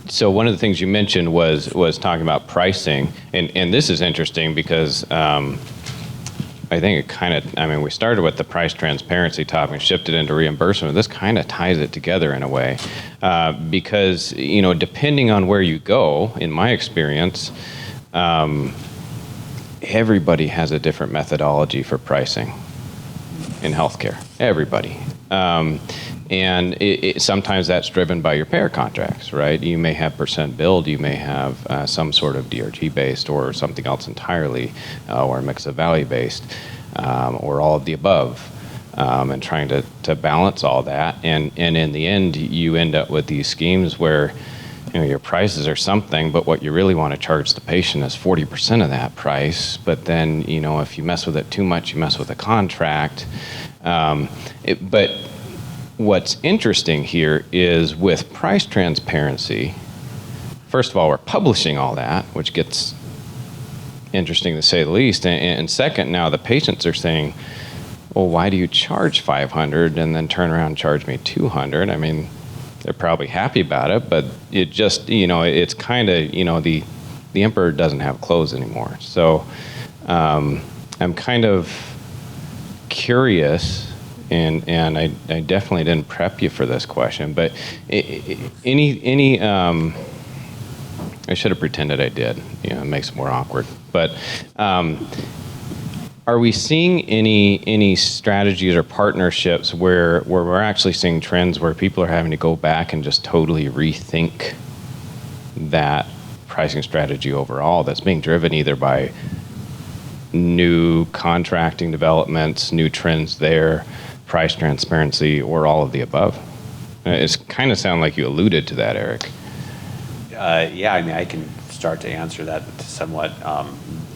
So one of the things you mentioned was talking about pricing, and this is interesting because I think it kind of, I mean, we started with the price transparency topic and shifted into reimbursement. This kind of ties it together in a way because, you know, depending on where you go, in my experience, everybody has a different methodology for pricing in healthcare. Everybody. And sometimes that's driven by your payer contracts, right? You may have percent billed, you may have some sort of DRG based or something else entirely, or a mix of value based, or all of the above, and trying to balance all that. And in the end, you end up with these schemes where, you know, your prices are something, but what you really want to charge the patient is 40% of that price. But then, you know, if you mess with it too much, you mess with the contract. But what's interesting here is with price transparency, first of all, we're publishing all that, which gets interesting to say the least. And second, now the patients are saying, well, why do you charge $500 and then turn around and charge me $200? I mean, they're probably happy about it, but it just, you know, it's kind of, you know, the emperor doesn't have clothes anymore. So I'm kind of curious. And I definitely didn't prep you for this question, but any I should have pretended I did. You know, it makes it more awkward. But are we seeing any strategies or partnerships where we're actually seeing trends where people are having to go back and just totally rethink that pricing strategy overall that's being driven either by new contracting developments, new trends there, price transparency, or all of the above? It's kind of sound like you alluded to that, Erik. Yeah, I mean, I can start to answer that somewhat.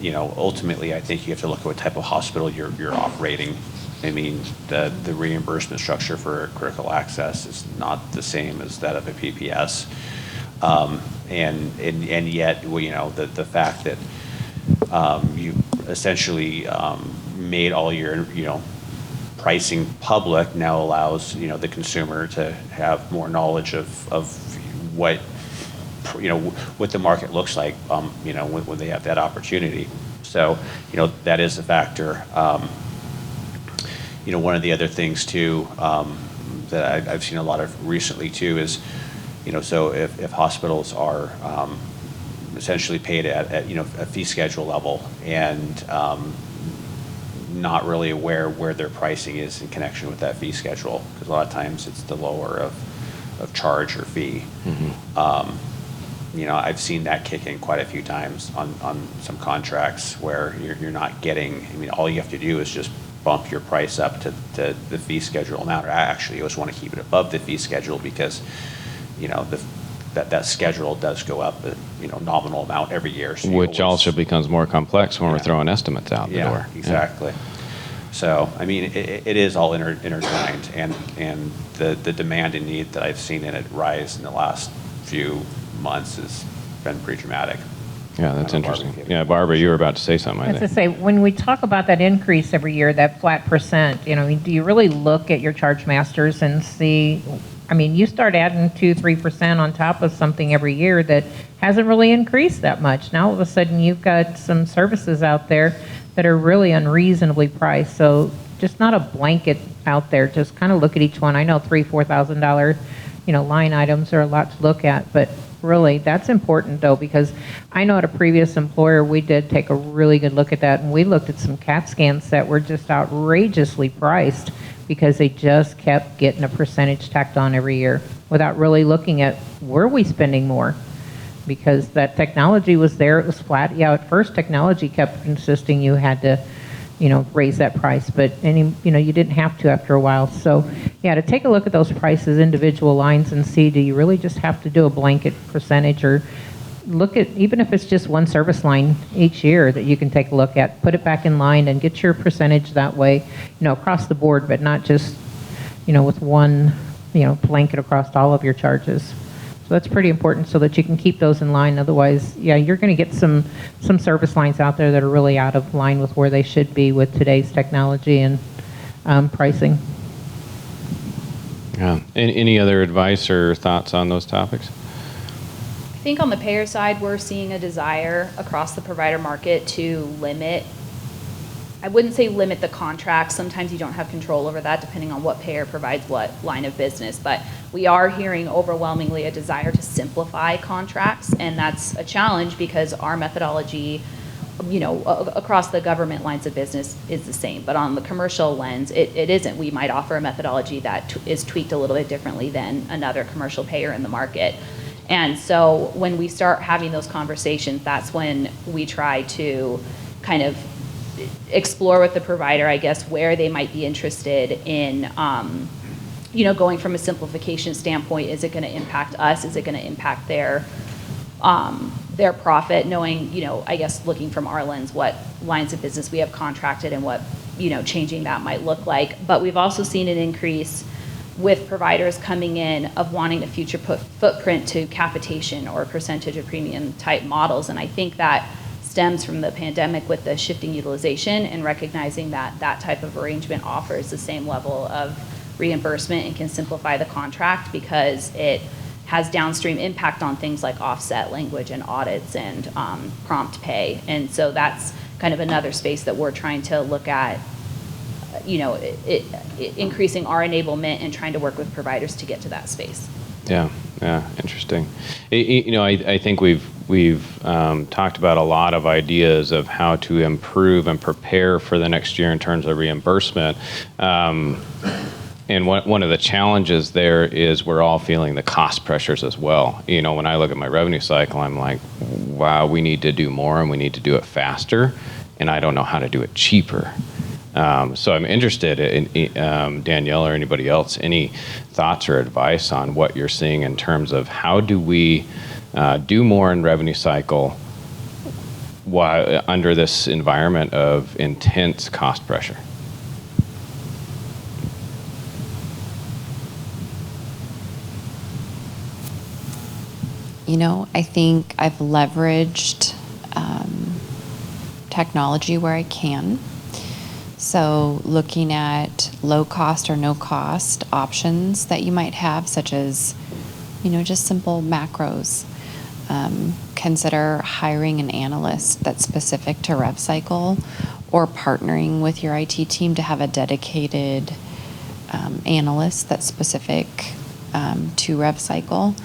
You know, ultimately, I think you have to look at what type of hospital you're operating. I mean, the reimbursement structure for critical access is not the same as that of a PPS. And yet, well, you know, the fact that you essentially made all your, you know, pricing public now allows, you know, the consumer to have more knowledge of what, you know, what the market looks like, you know, when they have that opportunity. So, you know, that is a factor. You know, one of the other things too that I've seen a lot of recently too is, you know, so if hospitals are essentially paid at you know, a fee schedule level and not really aware where their pricing is in connection with that fee schedule, because a lot of times it's the lower of charge or fee. Mm-hmm. You know, I've seen that kick in quite a few times on some contracts where you're not getting, I mean, all you have to do is just bump your price up to the fee schedule amount, or actually you always want to keep it above the fee schedule because, you know, that schedule does go up, you know, nominal amount every year. So which also becomes more complex when we're throwing estimates out the door. Exactly. Yeah. So, I mean, it is all intertwined, and the demand and need that I've seen in it rise in the last few months has been pretty dramatic. Yeah, that's interesting. Yeah, Barbara, you were about to say something, I think. As I say, when we talk about that increase every year, that flat percent, you know, do you really look at your charge masters and see, I mean, you start adding 2-3% on top of something every year that hasn't really increased that much. Now all of a sudden you've got some services out there that are really unreasonably priced. So just not a blanket out there. Just kind of look at each one. I know $3,000-$4,000, you know, line items are a lot to look at, but really that's important though, because I know at a previous employer we did take a really good look at that, and we looked at some CAT scans that were just outrageously priced because they just kept getting a percentage tacked on every year without really looking at where we spending more, because that technology was there, it was flat. Yeah, at first technology kept insisting you had to, you know, raise that price, but you know, you didn't have to after a while. So yeah, to take a look at those prices, individual lines, and see, do you really just have to do a blanket percentage, or look at, even if it's just one service line each year that you can take a look at, put it back in line and get your percentage that way, you know, across the board, but not just, you know, with one, you know, blanket across all of your charges. So that's pretty important so that you can keep those in line. Otherwise, yeah, you're going to get some service lines out there that are really out of line with where they should be with today's technology and pricing. Yeah. Any other advice or thoughts on those topics? I think on the payer side, we're seeing a desire across the provider market to limit, I wouldn't say limit the contracts. Sometimes you don't have control over that depending on what payer provides what line of business. But we are hearing overwhelmingly a desire to simplify contracts. And that's a challenge because our methodology, across the government lines of business is the same. But on the commercial lens, it isn't. We might offer a methodology that is tweaked a little bit differently than another commercial payer in the market. And so when we start having those conversations, that's when we try to kind of explore with the provider, I guess, where they might be interested in, going from a simplification standpoint. Is it going to impact us? Is it going to impact their profit? Knowing, I guess, looking from our lens, what lines of business we have contracted and what, changing that might look like. But we've also seen an increase with providers coming in of wanting a future footprint to capitation or percentage of premium type models. And I think that stems from the pandemic with the shifting utilization and recognizing that that type of arrangement offers the same level of reimbursement and can simplify the contract because it has downstream impact on things like offset language and audits and prompt pay. And so that's kind of another space that we're trying to look at, increasing our enablement and trying to work with providers to get to that space. Yeah, interesting. I think we've talked about a lot of ideas of how to improve and prepare for the next year in terms of reimbursement. And one of the challenges there is we're all feeling the cost pressures as well. When I look at my revenue cycle, I'm like, wow, we need to do more and we need to do it faster, and I don't know how to do it cheaper. So I'm interested in Danielle or anybody else, any thoughts or advice on what you're seeing in terms of how do we do more in revenue cycle while under this environment of intense cost pressure? I think I've leveraged technology where I can. So looking at low cost or no cost options that you might have, such as, just simple macros. Consider hiring an analyst that's specific to RevCycle or partnering with your IT team to have a dedicated analyst that's specific to RevCycle.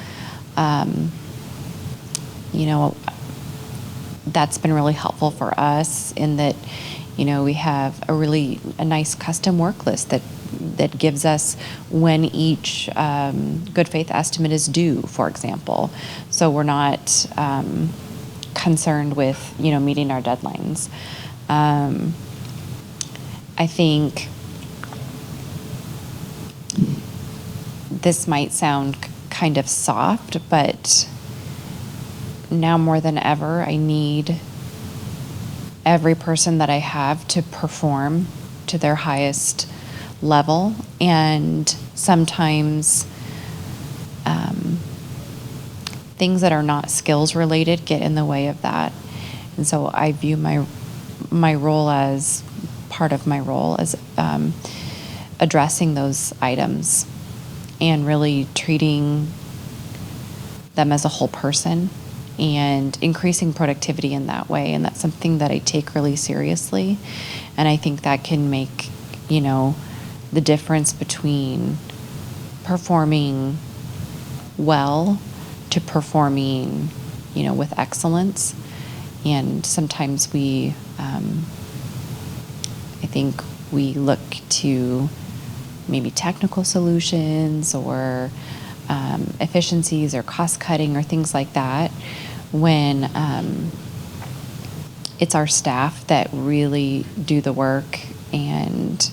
That's been really helpful for us in that, we have a nice custom work list that gives us when each good faith estimate is due, for example. So we're not concerned with, meeting our deadlines. I think this might sound kind of soft, but now more than ever, I need every person that I have to perform to their highest level, and sometimes things that are not skills related get in the way of that. And so I view my role as part of my role as addressing those items and really treating them as a whole person and increasing productivity in that way. And that's something that I take really seriously. And I think that can make, the difference between performing well to performing, with excellence. And sometimes I think we look to maybe technical solutions or efficiencies or cost cutting or things like that when it's our staff that really do the work and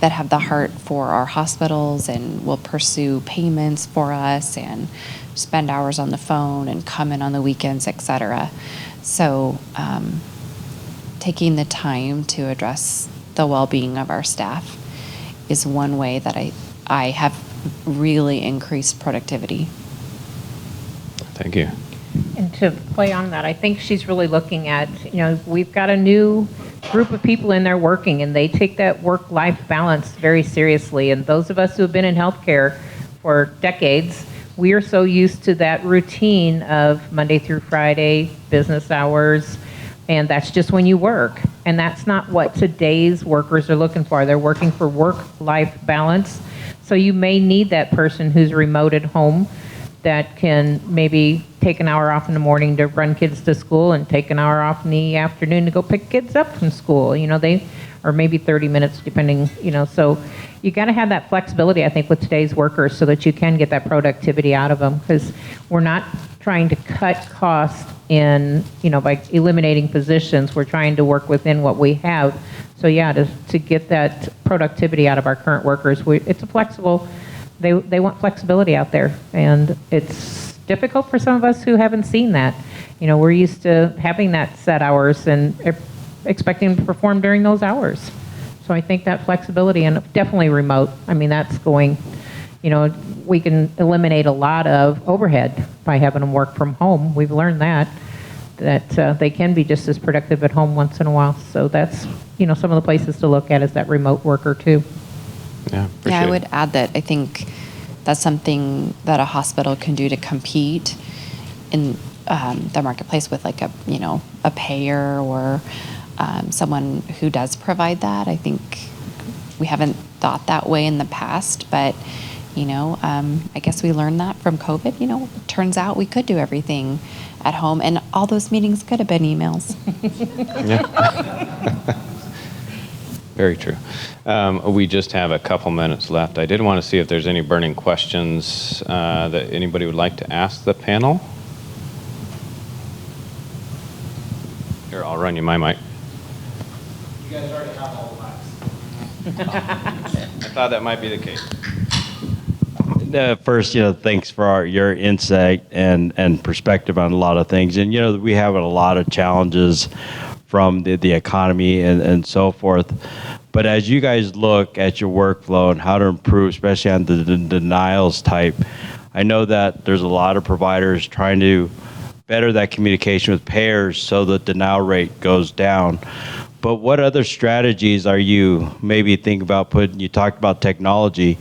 that have the heart for our hospitals and will pursue payments for us and spend hours on the phone and come in on the weekends, etc. So taking the time to address the well-being of our staff is one way that I have really increased productivity. Thank you. And to play on that, I think she's really looking at, we've got a new group of people in there working, and they take that work-life balance very seriously. And those of us who have been in healthcare for decades, we are so used to that routine of Monday through Friday, business hours, and that's just when you work. And that's not what today's workers are looking for. They're working for work-life balance. So you may need that person who's remote at home that can maybe take an hour off in the morning to run kids to school and take an hour off in the afternoon to go pick kids up from school. Or maybe 30 minutes depending, so you got to have that flexibility, I think, with today's workers so that you can get that productivity out of them, because we're not trying to cut costs by eliminating positions. We're trying to work within what we have. So yeah, to get that productivity out of our current workers, it's a flexible, they want flexibility out there, and it's difficult for some of us who haven't seen that. We're used to having that set hours and expecting them to perform during those hours. So I think that flexibility, and definitely remote, that's going, we can eliminate a lot of overhead by having them work from home. We've learned that they can be just as productive at home once in a while. So that's, some of the places to look at is that remote worker too. Yeah, I would add that I think that's something that a hospital can do to compete in the marketplace with like a payer or someone who does provide that. I think we haven't thought that way in the past, but I guess we learned that from COVID. Turns out we could do everything at home, and all those meetings could have been emails. Yeah. Very true. We just have a couple minutes left. I did want to see if there's any burning questions that anybody would like to ask the panel. Here, I'll run you my mic. You guys already have all the mics. I thought that might be the case. First, thanks for your insight and perspective on a lot of things. And, we have a lot of challenges from the economy and so forth. But as you guys look at your workflow and how to improve, especially on the denials type, I know that there's a lot of providers trying to better that communication with payers so the denial rate goes down. But what other strategies are you maybe thinking about putting? You talked about technology.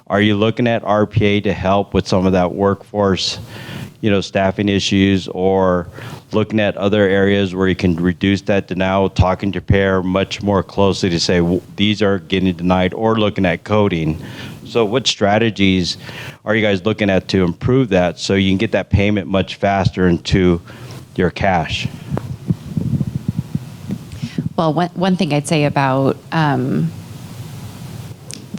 Are you looking at RPA to help with some of that workforce, staffing issues, or looking at other areas where you can reduce that denial, talking to payer much more closely to say these are getting denied, or looking at coding? So what strategies are you guys looking at to improve that so you can get that payment much faster into your cash? Well, one thing I'd say about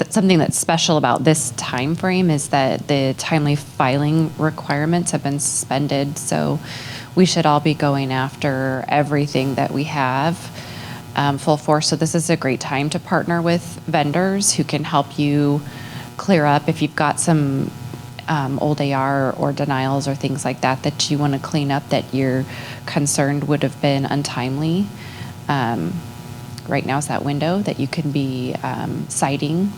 something that's special about this time frame is that the timely filing requirements have been suspended. So we should all be going after everything that we have full force. So this is a great time to partner with vendors who can help you clear up if you've got some old AR or denials or things like that you want to clean up that you're concerned would have been untimely. Right now is that window that you can be citing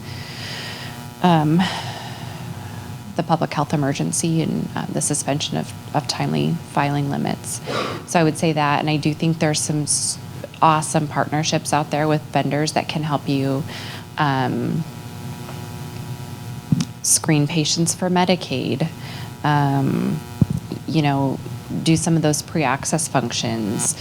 the public health emergency and the suspension of timely filing limits. So I would say that, and I do think there's some awesome partnerships out there with vendors that can help you screen patients for Medicaid, do some of those pre-access functions,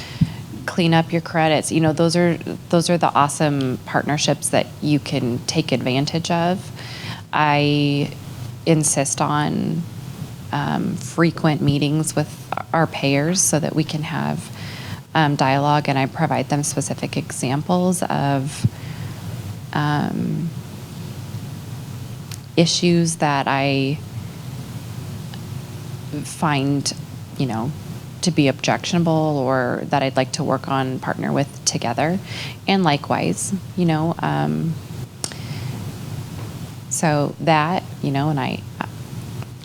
clean up your credits. Those are the awesome partnerships that you can take advantage of. I insist on frequent meetings with our payers so that we can have dialogue, and I provide them specific examples of issues that I find, to be objectionable or that I'd like to work on, partner with together, and likewise, so that, and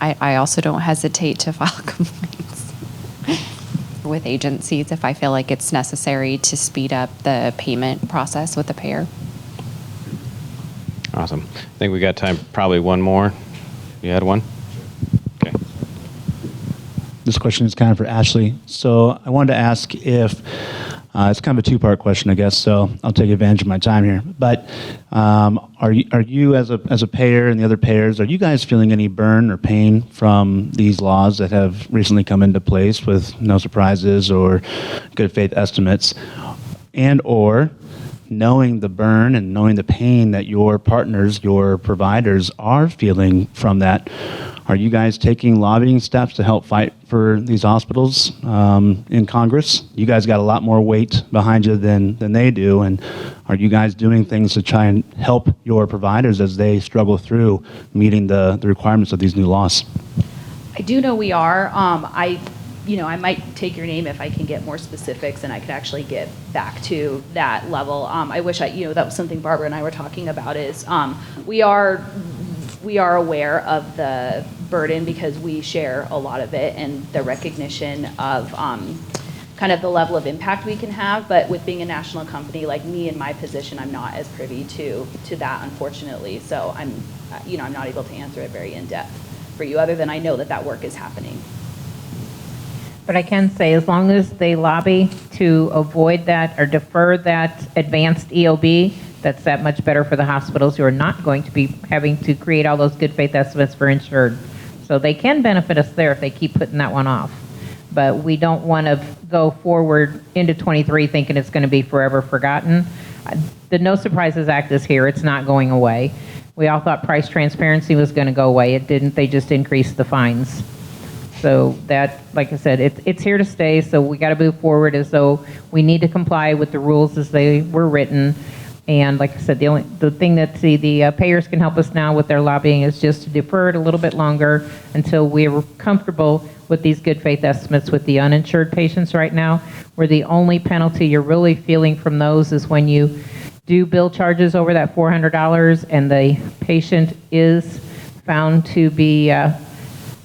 I also don't hesitate to file complaints with agencies if I feel like it's necessary to speed up the payment process with the payer. Awesome. I think we got time, probably one more. You had one? Okay. This question is kind of for Ashley. So I wanted to ask if It's kind of a two-part question, I guess, so I'll take advantage of my time here. But are you as a payer and the other payers, are you guys feeling any burn or pain from these laws that have recently come into place with no surprises or good faith estimates, and or knowing the burn and knowing the pain that your partners, your providers are feeling from that? Are you guys taking lobbying steps to help fight for these hospitals in Congress? You guys got a lot more weight behind you than they do, and are you guys doing things to try and help your providers as they struggle through meeting the requirements of these new laws? I do know we are. I might take your name if I can get more specifics, and I could actually get back to that level. I wish that was something Barbara and I were talking about. Is we are aware of the burden because we share a lot of it and the recognition of kind of the level of impact we can have. But with being a national company, like me in my position, I'm not as privy to that, unfortunately. So I'm not able to answer it very in depth for you, other than I know that work is happening. But I can say, as long as they lobby to avoid that or defer that advanced EOB, that's that much better for the hospitals who are not going to be having to create all those good faith estimates for insured. So they can benefit us there if they keep putting that one off. But we don't want to go forward into 23 thinking it's going to be forever forgotten. The No Surprises Act is here. It's not going away. We all thought price transparency was going to go away. It didn't. They just increased the fines. So that, like I said, it's here to stay, so we got to move forward as though we need to comply with the rules as they were written. And like I said, the thing that the payers can help us now with their lobbying is just to defer it a little bit longer until we're comfortable with these good faith estimates with the uninsured patients right now, where the only penalty you're really feeling from those is when you do bill charges over that $400 and the patient is found to be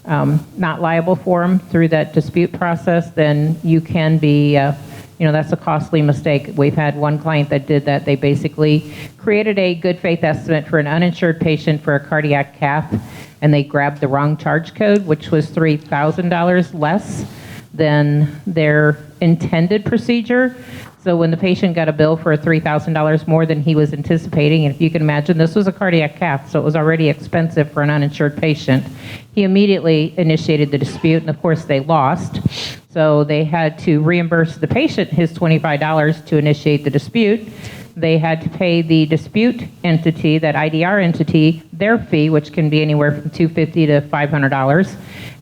not liable for them through that dispute process, then you can be, that's a costly mistake. We've had one client that did that. They basically created a good faith estimate for an uninsured patient for a cardiac cath, and they grabbed the wrong charge code, which was $3,000 less than their intended procedure. So when the patient got a bill for $3,000 more than he was anticipating, and if you can imagine, this was a cardiac cath, so it was already expensive for an uninsured patient, he immediately initiated the dispute, and of course they lost. So they had to reimburse the patient his $25 to initiate the dispute. They had to pay the dispute entity, that IDR entity, their fee, which can be anywhere from $250 to $500,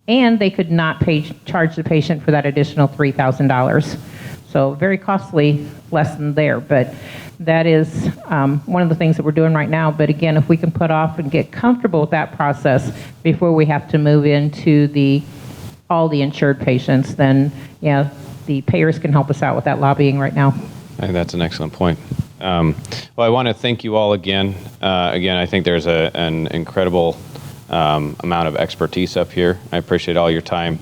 and they could not charge the patient for that additional $3,000. So very costly lesson there, but that is one of the things that we're doing right now. But again, if we can put off and get comfortable with that process before we have to move into all the insured patients, then the payers can help us out with that lobbying right now. I think that's an excellent point. Well, I want to thank you all again. I think there's an incredible amount of expertise up here. I appreciate all your time.